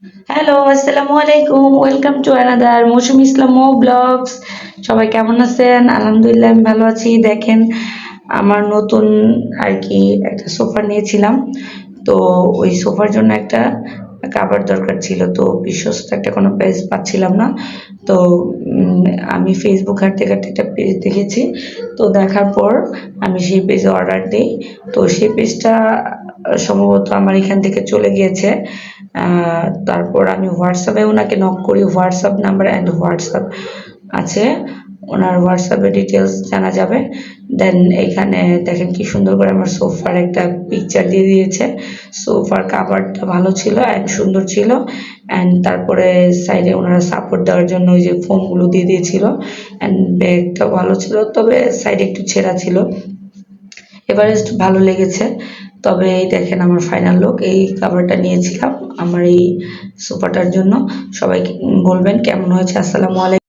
Hello, আসসালামু আলাইকুম। Welcome to another Mousumi Islam Mou vlogs. সবাই কেমন আছেন? আলহামদুলিল্লাহ আমি ভালো আছি। দেখেন আমার নতুন আর কি একটা সোফা নিয়েছিলাম। তো ওই সোফার জন্য একটা কাভার দরকার ছিল। তো বিশ্বস্ত একটা কোনো পেজ পাচ্ছিলাম না। তো উম, আমি ফেসবুক ঘাঁটতে ঘাঁটতে একটা পেজ দেখেছি। তো দেখার পর আমি সেই পেজে অর্ডার দিই। তো সেই পেজটা সম্ভবত আমার এখান থেকে চলে গিয়েছে। তারপর আমি হোয়াটসঅ্যাপে ওনাকে নক করি। হোয়াটসঅ্যাপ নাম্বার অ্যান্ড হোয়াটসঅ্যাপ আছে, ওনার হোয়াটসঅ্যাপে ডিটেলস জানা যাবে। দেন এখানে দেখেন কি সুন্দর করে আমার সোফার একটা পিকচার দিয়ে দিয়েছে। সোফার কাভারটা ভালো ছিল অ্যান্ড সুন্দর ছিল। অ্যান্ড তারপরে সাইডে ওনারা সাপোর্ট দেওয়ার জন্য ওই যে ফোমগুলো দিয়ে দিয়েছিল। অ্যান্ড ব্যাগটাও ভালো ছিল, তবে সাইডে একটু ছেঁড়া ছিল। এভারেস্ট ভালো লেগেছে। তবে এই দেখেন আমার ফাইনাল লুক। এই কাভারটা নিয়েছিলাম আমার এই সোফাটার জন্য। সবাই বলবেন কেমন হয়েছে। আসসালামু আলাইকুম।